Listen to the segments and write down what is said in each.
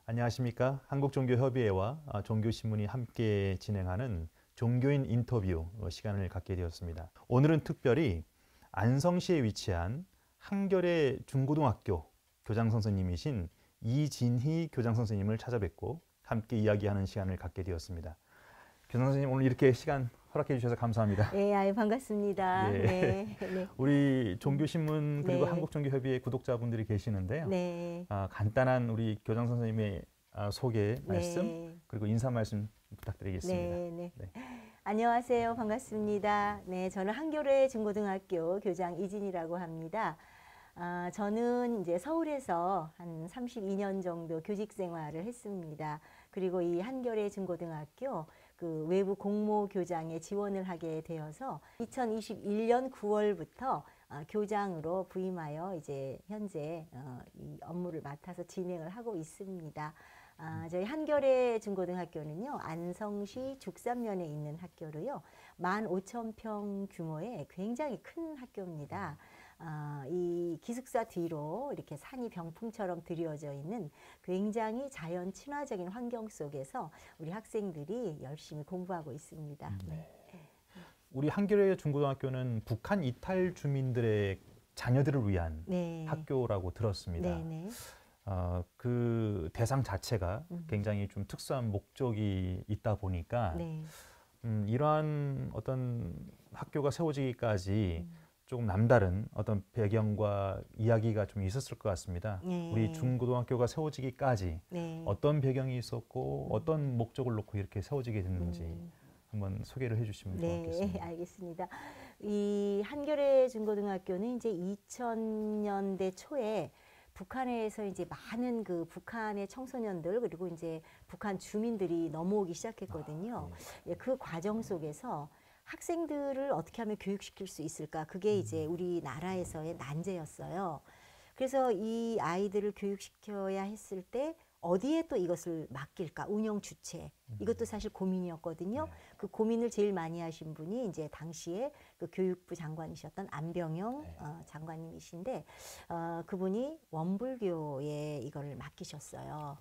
안녕하십니까. 한국종교협의회와 종교신문이 함께 진행하는 종교인 인터뷰 시간을 갖게 되었습니다. 오늘은 특별히 안성시에 위치한 한겨레 중고등학교 교장 선생님이신 이진희 교장 선생님을 찾아뵙고 함께 이야기하는 시간을 갖게 되었습니다. 교장 선생님, 오늘 이렇게 시간 허락해 주셔서 감사합니다. 네, 반갑습니다. 예. 네, 네. 우리 종교신문 그리고 네. 한국종교협의회 구독자분들이 계시는데요. 네. 간단한 우리 교장 선생님의 소개 말씀 네. 그리고 인사 말씀 부탁드리겠습니다. 네, 네. 네. 안녕하세요. 반갑습니다. 네, 저는 한겨레 중고등학교 교장 이진이라고 합니다. 저는 이제 서울에서 한 32년 정도 교직 생활을 했습니다. 그리고 이 한겨레 중고등학교 그 외부 공모 교장에 지원을 하게 되어서 2021년 9월부터 교장으로 부임하여 이제 현재 이 업무를 맡아서 진행을 하고 있습니다. 저희 한겨레 중고등학교는요, 안성시 죽산면에 있는 학교로요, 15,000평 규모의 굉장히 큰 학교입니다. 이 기숙사 뒤로 이렇게 산이 병풍처럼 드리워져 있는 굉장히 자연 친화적인 환경 속에서 우리 학생들이 열심히 공부하고 있습니다. 네. 우리 한겨레 중고등학교는 북한 이탈 주민들의 자녀들을 위한 네. 학교라고 들었습니다. 네, 네. 그 대상 자체가 굉장히 좀 특수한 목적이 있다 보니까 네. 이러한 어떤 학교가 세워지기까지 조금 남다른 어떤 배경과 이야기가 좀 있었을 것 같습니다. 네. 우리 중고등학교가 세워지기까지 네. 어떤 배경이 있었고 어떤 목적을 놓고 이렇게 세워지게 됐는지 한번 소개를 해주시면 좋겠습니다. 네, 알겠습니다. 이 한겨레 중고등학교는 이제 2000년대 초에 북한에서 이제 많은 그 북한의 청소년들 그리고 이제 북한 주민들이 넘어오기 시작했거든요. 예, 그 과정 속에서 학생들을 어떻게 하면 교육시킬 수 있을까? 그게 이제 우리나라에서의 난제였어요. 그래서 이 아이들을 교육시켜야 했을 때 어디에 또 이것을 맡길까? 운영 주체. 이것도 사실 고민이었거든요. 네. 그 고민을 제일 많이 하신 분이 이제 당시에 그 교육부 장관이셨던 안병영 네. 장관님이신데 그분이 원불교에 이걸 맡기셨어요.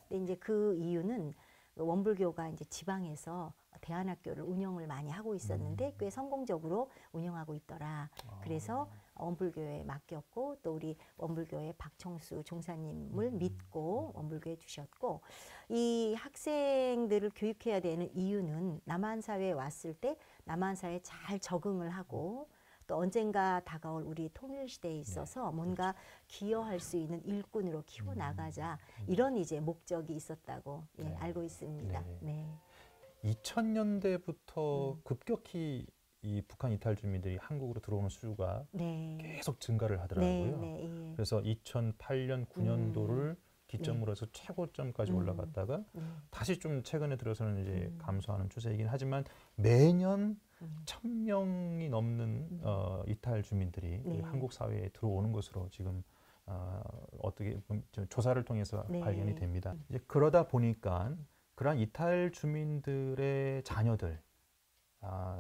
근데 이제 그 이유는 원불교가 이제 지방에서 대안학교를 운영을 많이 하고 있었는데 꽤 성공적으로 운영하고 있더라. 그래서 원불교에 맡겼고 또 우리 원불교의 박청수 종사님을 믿고 원불교에 주셨고 이 학생들을 교육해야 되는 이유는 남한 사회에 왔을 때 남한 사회에 잘 적응을 하고 또 언젠가 다가올 우리 통일시대에 있어서 뭔가 기여할 수 있는 일꾼으로 키워나가자 이런 이제 목적이 있었다고 예, 알고 있습니다. 네. 네. 2000년대부터 급격히 이 북한 이탈 주민들이 한국으로 들어오는 수가 네. 계속 증가를 하더라고요. 네. 그래서 2008년, 9년도를 기점으로 해서 최고점까지 올라갔다가 다시 좀 최근에 들어서는 이제 감소하는 추세이긴 하지만 매년 1000명이 넘는 이탈 주민들이 네. 한국 사회에 들어오는 것으로 지금 어떻게 보면 조사를 통해서 네. 발견이 됩니다. 이제 그러다 보니까 그러한 이탈 주민들의 자녀들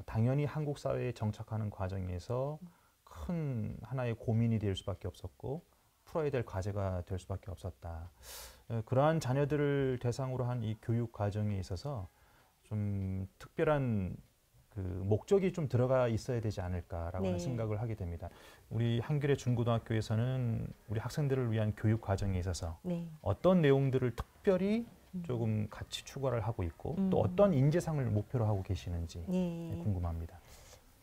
당연히 한국 사회에 정착하는 과정에서 큰 하나의 고민이 될 수밖에 없었고 풀어야 될 과제가 될 수밖에 없었다. 그러한 자녀들을 대상으로 한 이 교육 과정에 있어서 좀 특별한 그 목적이 좀 들어가 있어야 되지 않을까라고 하는 생각을 하게 됩니다. 우리 한겨레 중고등학교에서는 우리 학생들을 위한 교육 과정에 있어서 어떤 내용들을 특별히 조금 같이 추가를 하고 있고 또 어떤 인재상을 목표로 하고 계시는지 궁금합니다.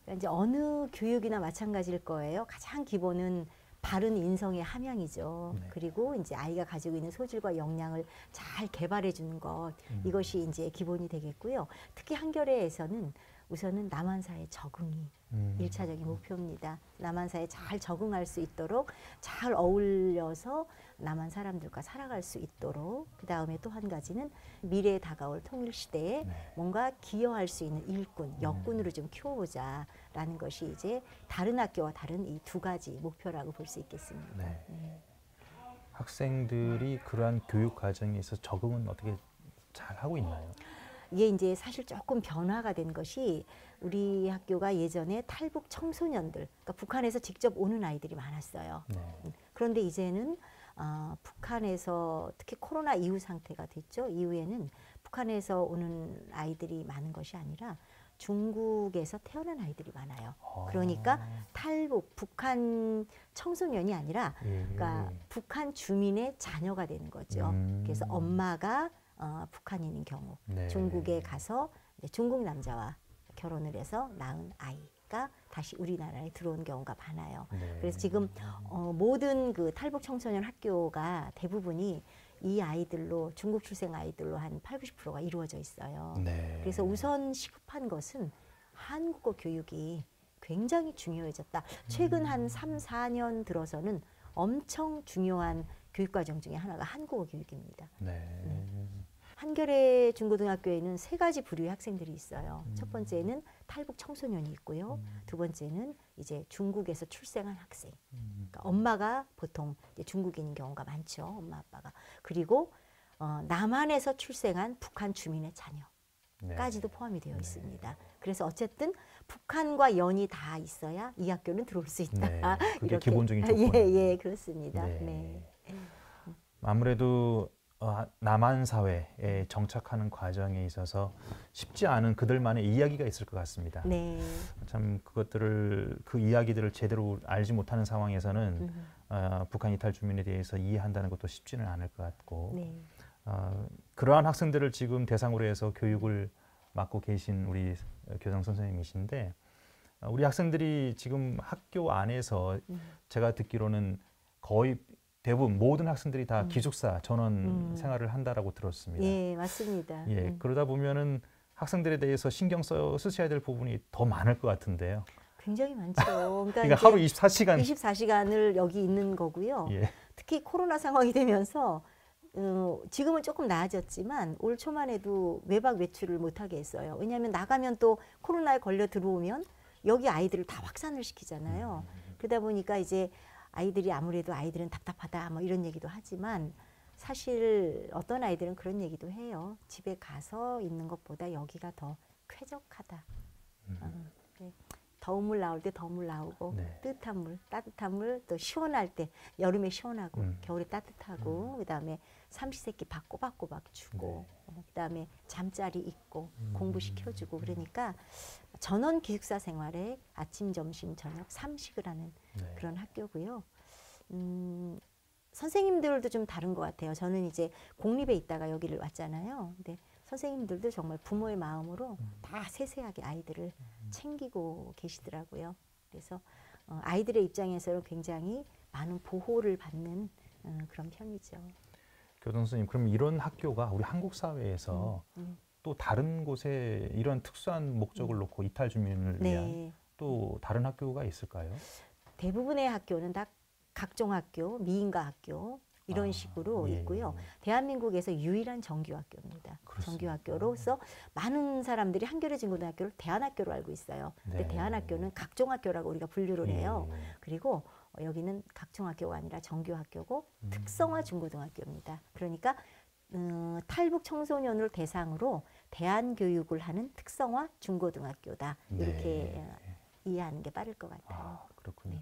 그러니까 이제 어느 교육이나 마찬가지일 거예요. 가장 기본은 바른 인성의 함양이죠. 네. 그리고 이제 아이가 가지고 있는 소질과 역량을 잘 개발해 주는 것 이것이 이제 기본이 되겠고요. 특히 한겨레에서는 우선은 남한사회 적응이 일차적인 목표입니다. 남한사회에 잘 적응할 수 있도록 잘 어울려서 남한 사람들과 살아갈 수 있도록 그 다음에 또 한 가지는 미래에 다가올 통일시대에 뭔가 기여할 수 있는 일꾼, 역군으로 좀 키워보자라는 것이 이제 다른 학교와 다른 이 두 가지 목표라고 볼 수 있겠습니다. 네. 학생들이 그러한 교육 과정에 있어서 적응은 어떻게 잘 하고 있나요? 이게 이제 사실 조금 변화가 된 것이 우리 학교가 예전에 탈북 청소년들, 그러니까 북한에서 직접 오는 아이들이 많았어요. 네. 그런데 이제는 북한에서 특히 코로나 이후 상태가 됐죠. 이후에는 북한에서 오는 아이들이 많은 것이 아니라 중국에서 태어난 아이들이 많아요. 그러니까 탈북, 북한 청소년이 아니라 그러니까 북한 주민의 자녀가 되는 거죠. 그래서 엄마가 북한인인 경우 네. 중국에 가서 이제 중국 남자와 결혼을 해서 낳은 아이가 다시 우리나라에 들어온 경우가 많아요. 네. 그래서 지금 모든 그 탈북 청소년 학교가 대부분이 이 아이들로 중국 출생 아이들로 한 80~90%가 이루어져 있어요. 네. 그래서 우선 시급한 것은 한국어 교육이 굉장히 중요해졌다. 최근 한 3~4년 들어서는 엄청 중요한 교육과정 중에 하나가 한국어 교육입니다. 네. 한겨레 중고등학교에는 3가지 부류의 학생들이 있어요. 첫 번째는 탈북 청소년이 있고요. 두 번째는 이제 중국에서 출생한 학생. 그러니까 엄마가 보통 이제 중국인인 경우가 많죠. 엄마 아빠가. 그리고 남한에서 출생한 북한 주민의 자녀까지도 포함이 되어 있습니다. 그래서 어쨌든 북한과 연이 다 있어야 이 학교는 들어올 수 있다. 네. 그게 이렇게. 기본적인 조건이에요. 예, 그렇습니다. 네. 네. 아무래도 남한 사회에 정착하는 과정에 있어서 쉽지 않은 그들만의 이야기가 있을 것 같습니다. 네. 참 그 이야기들을 제대로 알지 못하는 상황에서는 북한 이탈 주민에 대해서 이해한다는 것도 쉽지는 않을 것 같고 네. 그러한 학생들을 지금 대상으로 해서 교육을 맡고 계신 우리 교장 선생님이신데 우리 학생들이 지금 학교 안에서 제가 듣기로는 거의 대부분 모든 학생들이 다 기숙사 전원 생활을 한다라고 들었습니다. 예, 맞습니다. 예, 그러다 보면은 학생들에 대해서 신경 쓰셔야 될 부분이 더 많을 것 같은데요. 굉장히 많죠. 그러니까 하루 24시간 24시간을 여기 있는 거고요. 예. 특히 코로나 상황이 되면서 지금은 조금 나아졌지만 올 초만 해도 외박 외출을 못하게 했어요. 왜냐하면 나가면 또 코로나에 걸려 들어오면 여기 아이들을 다 확산을 시키잖아요. 그러다 보니까 이제 아무래도 아이들은 답답하다 뭐 이런 얘기도 하지만 사실 어떤 아이들은 그런 얘기도 해요. 집에 가서 있는 것보다 여기가 더 쾌적하다. 네. 더운 물 나올 때 더운 물 나오고 네. 뜨뜻한 물, 따뜻한 물, 또 시원할 때 여름에 시원하고 겨울에 따뜻하고 그다음에 삼시세끼 밥 꼬박꼬박 주고 그다음에 잠자리 있고 공부 시켜주고 그러니까 전원 기숙사 생활에 아침, 점심, 저녁 3식을 하는 그런 학교고요. 선생님들도 좀 다른 것 같아요. 저는 이제 공립에 있다가 여기를 왔잖아요. 근데 선생님들도 정말 부모의 마음으로 다 세세하게 아이들을 챙기고 계시더라고요. 그래서 아이들의 입장에서는 굉장히 많은 보호를 받는 그런 편이죠. 교장 선생님, 그럼 이런 학교가 우리 한국 사회에서 또 다른 곳에 이런 특수한 목적을 놓고 이탈 주민을 위한 또 다른 학교가 있을까요? 대부분의 학교는 다 각종학교, 미인가 학교 이런 식으로 있고요. 대한민국에서 유일한 정규학교입니다. 정규학교로서 많은 사람들이 한겨레 중고등학교를 대안학교로 알고 있어요. 근데 대안학교는 각종학교라고 우리가 분류를 해요. 그리고 여기는 각종학교가 아니라 정규학교고 특성화 중고등학교입니다. 그러니까 탈북 청소년을 대상으로 대안교육을 하는 특성화 중고등학교다. 이렇게 이해하는 게 빠를 것 같아요. 그렇군요. 네.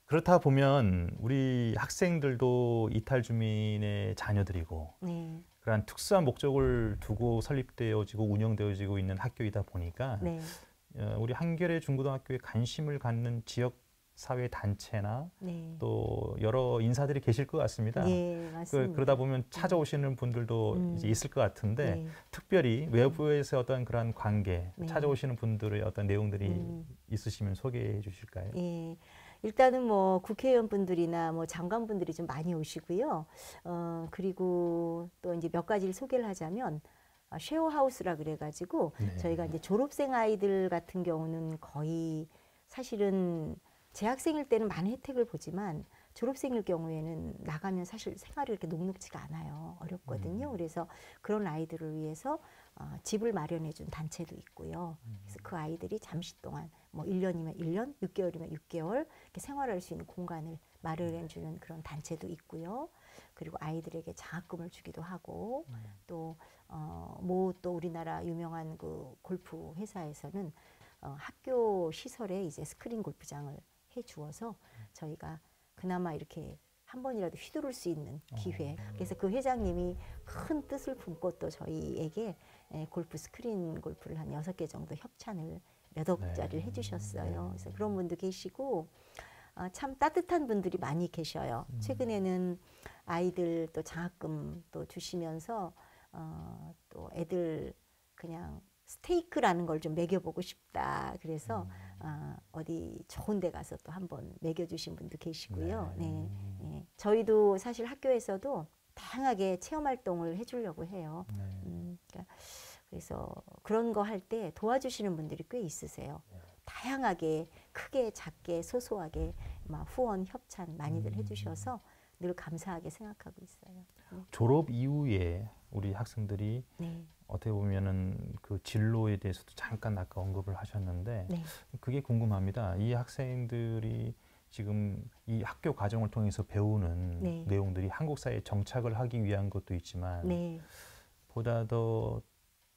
그렇다 보면 우리 학생들도 이탈 주민의 자녀들이고 그러한 특수한 목적을 두고 설립되어지고 운영되어지고 있는 학교이다 보니까 우리 한겨레 중고등학교에 관심을 갖는 지역 사회 단체나 또 여러 인사들이 계실 것 같습니다. 맞습니다. 그러다 보면 찾아오시는 분들도 이제 있을 것 같은데 특별히 외부에서 어떤 그런 관계 찾아오시는 분들의 어떤 내용들이 있으시면 소개해 주실까요? 일단은 뭐 국회의원분들이나 뭐 장관분들이 좀 많이 오시고요. 그리고 또 이제 몇 가지를 소개를 하자면 쉐어하우스라 그래가지고 저희가 이제 졸업생 아이들 같은 경우는 거의 사실은 재학생일 때는 많은 혜택을 보지만 졸업생일 경우에는 나가면 사실 생활이 이렇게 녹록지가 않아요. 어렵거든요. 그래서 그런 아이들을 위해서 집을 마련해 준 단체도 있고요. 그래서 그 아이들이 잠시 동안 뭐 1년이면 1년, 6개월이면 6개월 이렇게 생활할 수 있는 공간을 마련해 주는 그런 단체도 있고요. 그리고 아이들에게 장학금을 주기도 하고 또 또 우리나라 유명한 그 골프 회사에서는 학교 시설에 이제 스크린 골프장을 해 주어서 저희가 그나마 이렇게 한 번이라도 휘두를 수 있는 기회. 그래서 그 회장님이 큰 뜻을 품고 또 저희에게 골프 스크린 골프를 한 6개 정도 협찬을 몇 억짜리를 해주셨어요. 그래서 그런 분도 계시고 참 따뜻한 분들이 많이 계셔요. 최근에는 아이들 또 장학금 또 주시면서 또 애들 그냥 스테이크라는 걸 좀 먹여보고 싶다. 그래서 어디 좋은 데 가서 또 한번 먹여주신 분도 계시고요. 네. 네. 저희도 사실 학교에서도 다양하게 체험 활동을 해주려고 해요. 그러니까 그래서 그런 거 할 때 도와주시는 분들이 꽤 있으세요. 다양하게 크게 작게 소소하게 막 후원 협찬 많이들 해주셔서 늘 감사하게 생각하고 있어요. 네. 졸업 이후에 우리 학생들이 네. 어떻게 보면은 그 진로에 대해서도 잠깐 아까 언급을 하셨는데 네. 그게 궁금합니다. 이 학생들이 지금 이 학교 과정을 통해서 배우는 네. 내용들이 한국 사회에 정착을 하기 위한 것도 있지만 네. 보다 더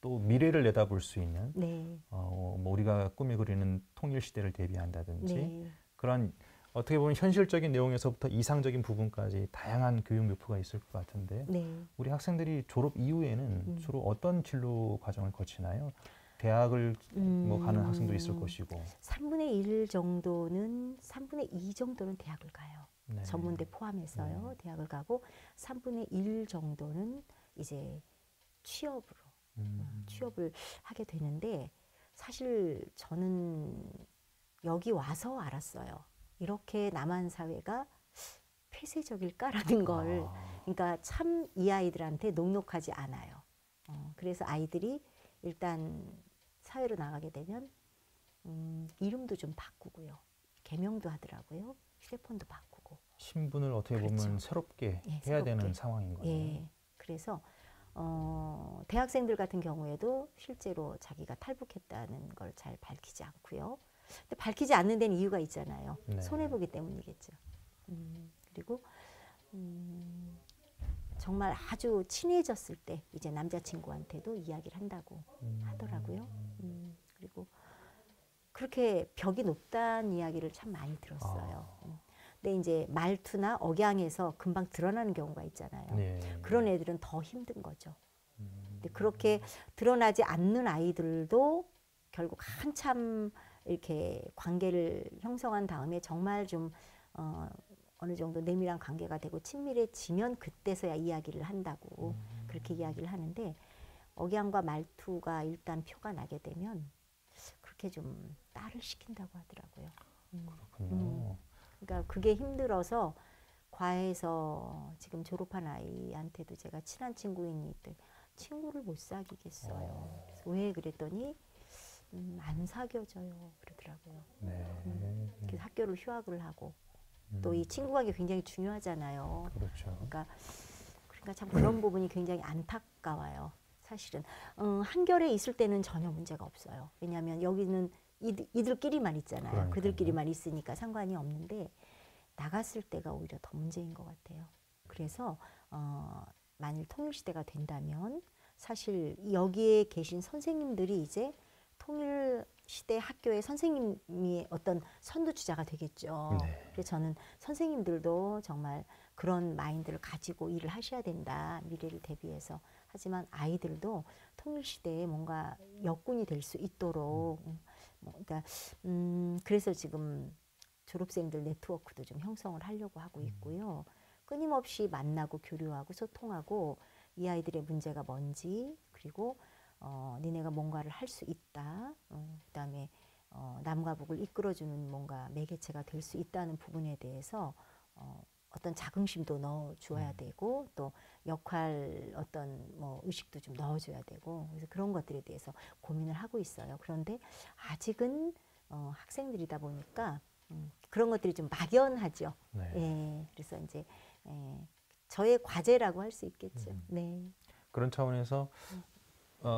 또 미래를 내다볼 수 있는 네. 뭐 우리가 꿈에 그리는 통일 시대를 대비한다든지 네. 그런 어떻게 보면 현실적인 내용에서부터 이상적인 부분까지 다양한 교육 목표가 있을 것 같은데 네. 우리 학생들이 졸업 이후에는 주로 어떤 진로 과정을 거치나요? 대학을 뭐 가는 학생도 있을 것이고 3분의 1 정도는 3분의 2 정도는 대학을 가요. 네. 전문대 포함해서요. 대학을 가고 3분의 1 정도는 이제 취업으로 취업을 하게 되는데 사실 저는 여기 와서 알았어요. 이렇게 남한 사회가 폐쇄적일까라는 걸. 그러니까 참 이 아이들한테 녹록하지 않아요. 그래서 아이들이 일단 사회로 나가게 되면 이름도 좀 바꾸고요. 개명도 하더라고요. 휴대폰도 바꾸고. 신분을 어떻게 보면 그렇죠. 새롭게 예, 해야 새롭게. 되는 상황인 거예요. 예. 그래서 대학생들 같은 경우에도 실제로 자기가 탈북했다는 걸 잘 밝히지 않고요. 근데 밝히지 않는 데는 이유가 있잖아요. 네. 손해보기 때문이겠죠. 그리고 정말 아주 친해졌을 때 이제 남자친구한테도 이야기를 한다고 하더라고요. 그리고 그렇게 벽이 높다는 이야기를 참 많이 들었어요. 근데 이제 말투나 억양에서 금방 드러나는 경우가 있잖아요. 네. 그런 애들은 더 힘든 거죠. 근데 그렇게 드러나지 않는 아이들도 결국 한참 이렇게 관계를 형성한 다음에 정말 좀 어느 정도 내밀한 관계가 되고 친밀해지면 그때서야 이야기를 한다고 그렇게 이야기를 하는데 억양과 말투가 일단 표가 나게 되면 그렇게 좀 딸을 시킨다고 하더라고요. 그렇군요. 그러니까 그게 힘들어서 과에서 지금 졸업한 아이한테도 제가 친한 친구인이 친구를 못 사귀겠어요. 그래서 왜 그랬더니 안 사귀어져요 그러더라고요. 네. 그래서 학교를 휴학을 하고 또 이 친구 관계 굉장히 중요하잖아요. 그렇죠. 그러니까 참 그런 부분이 굉장히 안타까워요. 사실은 한결에 있을 때는 전혀 문제가 없어요. 왜냐하면 여기는 이들끼리만 있잖아요. 그러니까요. 그들끼리만 있으니까 상관이 없는데 나갔을 때가 오히려 더 문제인 것 같아요. 그래서 만일 통일시대가 된다면 사실 여기에 계신 선생님들이 이제 통일시대 학교의 선생님이 어떤 선두주자가 되겠죠. 네. 그래서 저는 선생님들도 정말 그런 마인드를 가지고 일을 하셔야 된다. 미래를 대비해서. 하지만 아이들도 통일시대에 뭔가 역군이 될 수 있도록 그러니까 그래서 지금 졸업생들 네트워크도 좀 형성을 하려고 하고 있고요. 끊임없이 만나고 교류하고 소통하고 이 아이들의 문제가 뭔지 그리고 니네가 뭔가를 할 수 있다. 그다음에 남과 북을 이끌어주는 뭔가 매개체가 될 수 있다는 부분에 대해서 어떤 자긍심도 넣어주어야 되고 또 역할 어떤 뭐 의식도 좀 넣어줘야 되고 그래서 그런 것들에 대해서 고민을 하고 있어요. 그런데 아직은 학생들이다 보니까 그런 것들이 좀 막연하죠. 네. 예, 그래서 이제 저의 과제라고 할 수 있겠죠. 네. 그런 차원에서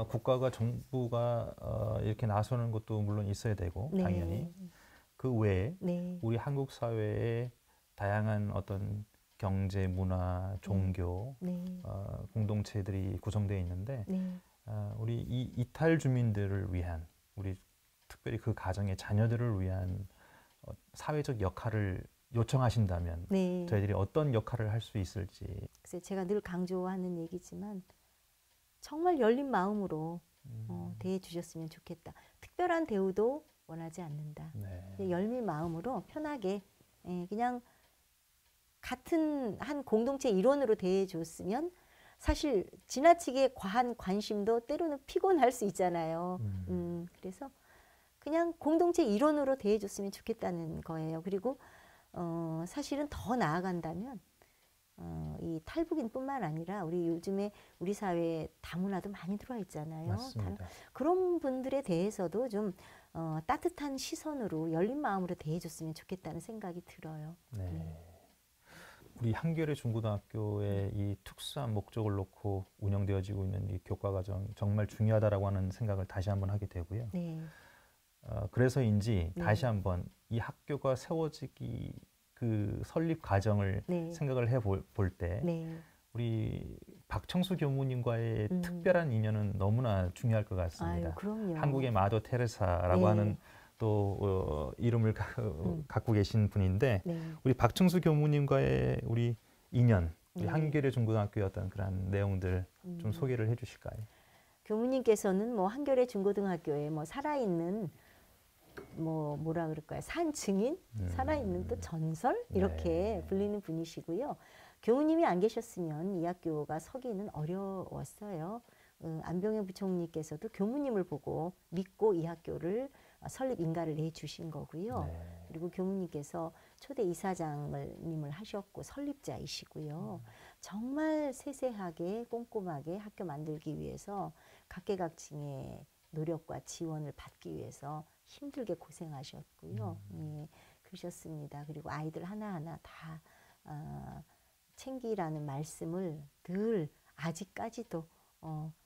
국가가 정부가 이렇게 나서는 것도 물론 있어야 되고 네. 당연히 그 외에 네. 우리 한국 사회의 다양한 어떤 경제, 문화, 종교 네. 공동체들이 구성되어 있는데 네. 우리 이 이탈 주민들을 위한 우리 특별히 그 가정의 자녀들을 위한 사회적 역할을 요청하신다면 네. 저희들이 어떤 역할을 할 수 있을지. 그래서 제가 늘 강조하는 얘기지만 정말 열린 마음으로 대해 주셨으면 좋겠다. 특별한 대우도 원하지 않는다. 네. 열린 마음으로 편하게 그냥 같은 한 공동체 일원으로 대해 줬으면 사실 지나치게 과한 관심도 때로는 피곤할 수 있잖아요. 그래서 그냥 공동체 일원으로 대해 줬으면 좋겠다는 거예요. 그리고 사실은 더 나아간다면 이 탈북인뿐만 아니라 우리 요즘에 우리 사회에 다문화도 많이 들어와 있잖아요. 맞습니다. 그런 분들에 대해서도 좀 따뜻한 시선으로 열린 마음으로 대해줬으면 좋겠다는 생각이 들어요. 네. 우리 한겨레 중고등학교의 이 특수한 목적을 놓고 운영되어지고 있는 이 교과과정 정말 중요하다라고 하는 생각을 다시 한번 하게 되고요. 네. 그래서인지 네. 다시 한번 이 학교가 세워지기 그 설립 과정을 네. 생각을 해볼 때 네. 우리 박청수 교무님과의 특별한 인연은 너무나 중요할 것 같습니다. 아유, 그럼요. 한국의 마더 테레사라고 네. 하는 또 이름을 갖고 계신 분인데 네. 우리 박청수 교무님과의 우리 인연, 우리 네. 한겨레 중고등학교의 어떤 그런 내용들 좀 소개를 해주실까요? 교무님께서는 뭐 한겨레 중고등학교에 뭐 살아있는 뭐라 그럴까요? 산 증인, 살아있는 또 전설 이렇게 네. 불리는 분이시고요. 교무님이 안 계셨으면 이 학교가 서기는 어려웠어요. 안병현 부총리께서도 교무님을 보고 믿고 이 학교를 설립 인가를 내주신 거고요. 네. 그리고 교무님께서 초대 이사장님을 하셨고 설립자이시고요. 정말 세세하게 꼼꼼하게 학교 만들기 위해서 각계각층의 노력과 지원을 받기 위해서 힘들게 고생하셨고요. 예, 그러셨습니다. 그리고 아이들 하나하나 다 챙기라는 말씀을 늘 아직까지도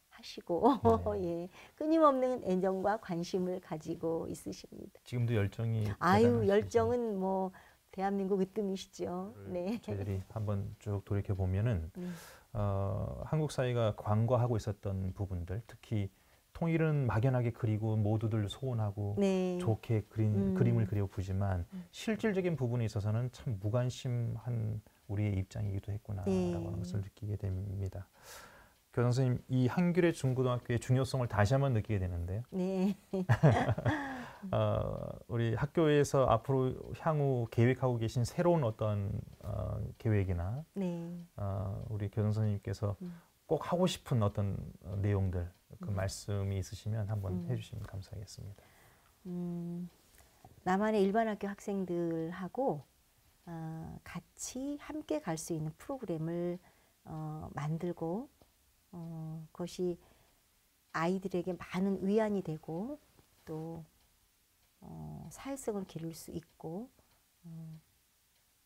하시고 네. 예, 끊임없는 애정과 관심을 가지고 있으십니다. 지금도 열정이 아유, 대단하시죠? 열정은 뭐 대한민국 으뜸이시죠. 네. 저희들이 한번 쭉 돌이켜 보면은 한국 사회가 관과하고 있었던 부분들, 특히 통일은 막연하게 그리고 모두들 소원하고 네. 좋게 그림을 그려 보지만 실질적인 부분에 있어서는 참 무관심한 우리의 입장이기도 했구나라고 네. 하는 것을 느끼게 됩니다. 교장 선생님, 이 한겨레 중고등학교의 중요성을 다시 한번 느끼게 되는데요. 네. 우리 학교에서 앞으로 향후 계획하고 계신 새로운 어떤 계획이나 네. 우리 교장 선생님께서 꼭 하고 싶은 어떤 내용들 그 말씀이 있으시면 한번 해주시면 감사하겠습니다. 남한의 일반 학교 학생들하고 같이 함께 갈 수 있는 프로그램을 만들고 그것이 아이들에게 많은 위안이 되고 또 사회성을 기를 수 있고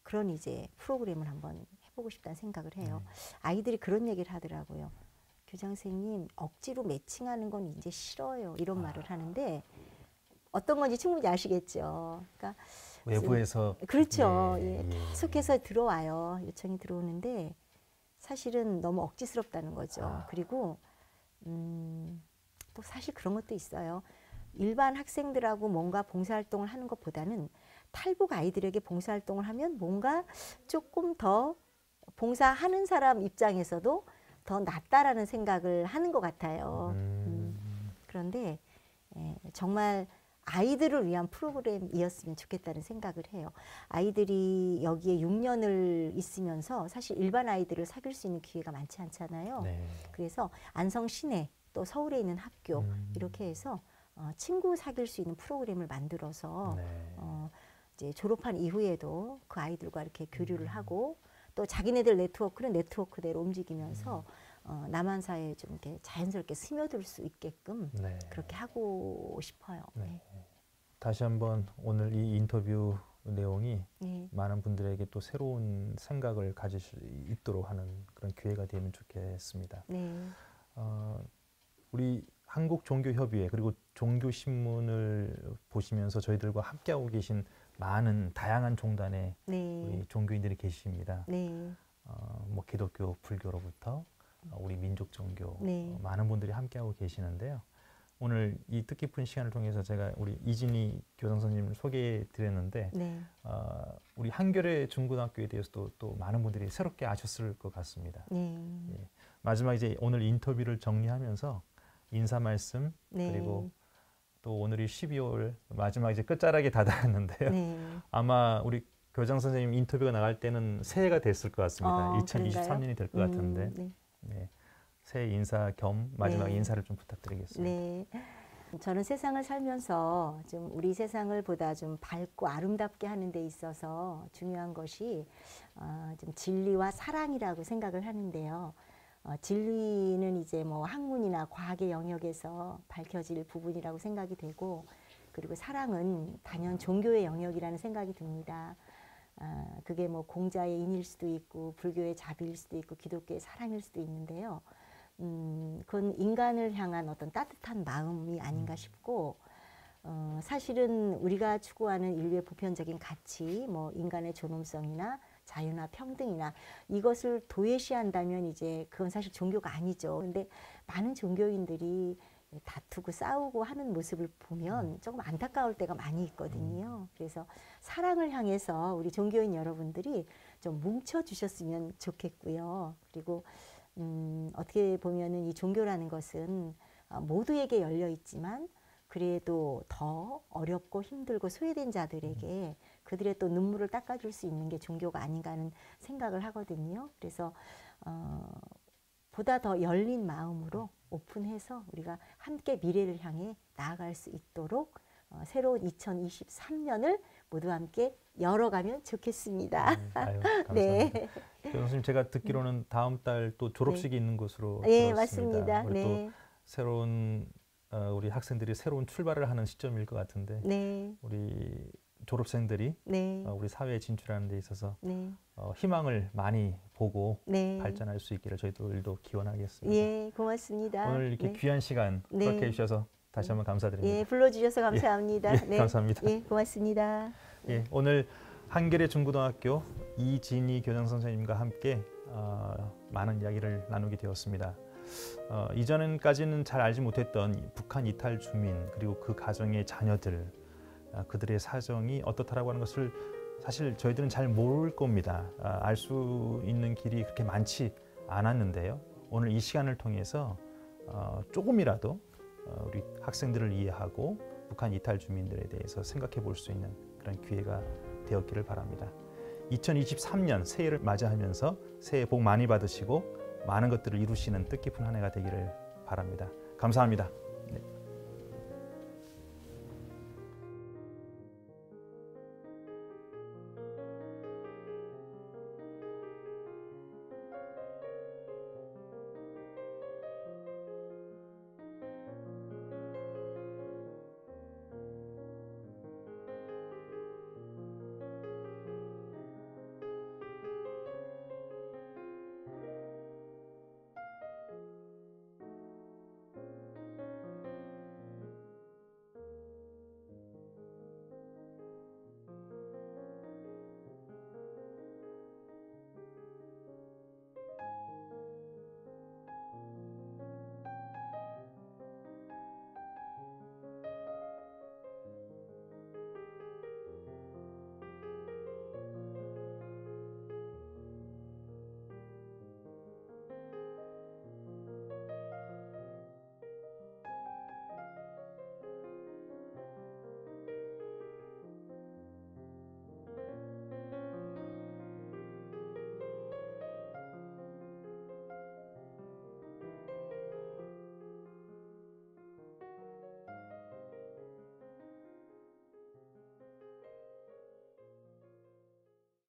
그런 이제 프로그램을 한번 해보고 싶다는 생각을 해요. 아이들이 그런 얘기를 하더라고요. 교장 선생님, 억지로 매칭하는 건 이제 싫어요. 이런 말을 하는데 어떤 건지 충분히 아시겠죠. 그러니까 외부에서 그렇죠. 예, 계속해서 들어와요. 요청이 들어오는데 사실은 너무 억지스럽다는 거죠. 그리고 또 사실 그런 것도 있어요. 일반 학생들하고 뭔가 봉사활동을 하는 것보다는 탈북 아이들에게 봉사활동을 하면 뭔가 조금 더 봉사하는 사람 입장에서도 더 낫다라는 생각을 하는 것 같아요. 그런데 정말 아이들을 위한 프로그램이었으면 좋겠다는 생각을 해요. 아이들이 여기에 6년을 있으면서 사실 일반 아이들을 사귈 수 있는 기회가 많지 않잖아요. 네. 그래서 안성 시내 또 서울에 있는 학교 이렇게 해서 친구 사귈 수 있는 프로그램을 만들어서 네. 이제 졸업한 이후에도 그 아이들과 이렇게 교류를 하고 또 자기네들 네트워크는 네트워크대로 움직이면서 남한 사회에 좀 이렇게 자연스럽게 스며들 수 있게끔 네. 그렇게 하고 싶어요. 네. 다시 한번 오늘 이 인터뷰 내용이 네. 많은 분들에게 또 새로운 생각을 가질 수 있도록 하는 그런 기회가 되면 좋겠습니다. 네. 우리 한국종교협의회 그리고 종교신문을 보시면서 저희들과 함께하고 계신 많은 다양한 종단의 네. 우리 종교인들이 계십니다. 네. 뭐 기독교, 불교로부터 우리 민족 종교 네. 많은 분들이 함께하고 계시는데요. 오늘 이 뜻깊은 시간을 통해서 제가 우리 이진희 교장 선생님을 소개해 드렸는데 네. 우리 한겨레 중고등학교에 대해서도 또 많은 분들이 새롭게 아셨을 것 같습니다. 네. 예. 마지막 이제 오늘 인터뷰를 정리하면서 인사 말씀 네. 그리고 또 오늘이 12월 마지막 이제 끝자락에 다다랐는데요. 네. 아마 우리 교장 선생님 인터뷰가 나갈 때는 새해가 됐을 것 같습니다. 2023년이 될 것 같은데 네. 네. 새해 인사 겸 마지막 네. 인사를 좀 부탁드리겠습니다. 네. 저는 세상을 살면서 좀 우리 세상을 보다 좀 밝고 아름답게 하는 데 있어서 중요한 것이 좀 진리와 사랑이라고 생각을 하는데요. 진리는 이제 뭐 학문이나 과학의 영역에서 밝혀질 부분이라고 생각이 되고, 그리고 사랑은 단연 종교의 영역이라는 생각이 듭니다. 그게 뭐 공자의 인일 수도 있고 불교의 자비일 수도 있고 기독교의 사랑일 수도 있는데요. 그건 인간을 향한 어떤 따뜻한 마음이 아닌가 싶고, 사실은 우리가 추구하는 인류의 보편적인 가치, 뭐 인간의 존엄성이나 자유나 평등이나 이것을 도외시한다면 이제 그건 사실 종교가 아니죠. 근데 많은 종교인들이 다투고 싸우고 하는 모습을 보면 조금 안타까울 때가 많이 있거든요. 그래서 사랑을 향해서 우리 종교인 여러분들이 좀 뭉쳐주셨으면 좋겠고요. 그리고 어떻게 보면은 이 종교라는 것은 모두에게 열려 있지만 그래도 더 어렵고 힘들고 소외된 자들에게 그들의 또 눈물을 닦아줄 수 있는 게 종교가 아닌가 하는 생각을 하거든요. 그래서 보다 더 열린 마음으로 오픈해서 우리가 함께 미래를 향해 나아갈 수 있도록 새로운 2023년을 모두 함께 열어가면 좋겠습니다. 아유, 감사합니다. 네. 교수님 제가 듣기로는 다음 달 또 졸업식이 있는 것으로 네, 들었습니다. 맞습니다. 우리 네. 또 새로운 우리 학생들이 새로운 출발을 하는 시점일 것 같은데 네. 우리 졸업생들이 네. 우리 사회에 진출하는 데 있어서 네. 희망을 많이 보고 네. 발전할 수 있기를 저희들도 기원하겠습니다. 예, 고맙습니다. 오늘 이렇게 네. 귀한 시간 네. 허락해 주셔서 다시 한번 감사드립니다. 예, 불러주셔서 감사합니다. 예, 감사합니다. 예, 고맙습니다. 예, 오늘 한겨레 중고등학교 이진희 교장 선생님과 함께 많은 이야기를 나누게 되었습니다. 이전까지는 잘 알지 못했던 북한 이탈 주민 그리고 그 가정의 자녀들 그들의 사정이 어떻다라고 하는 것을 사실 저희들은 잘 모를 겁니다. 알 수 있는 길이 그렇게 많지 않았는데요. 오늘 이 시간을 통해서 조금이라도 우리 학생들을 이해하고 북한 이탈 주민들에 대해서 생각해 볼 수 있는 그런 기회가 되었기를 바랍니다. 2023년 새해를 맞이하면서 새해 복 많이 받으시고 많은 것들을 이루시는 뜻깊은 한 해가 되기를 바랍니다. 감사합니다.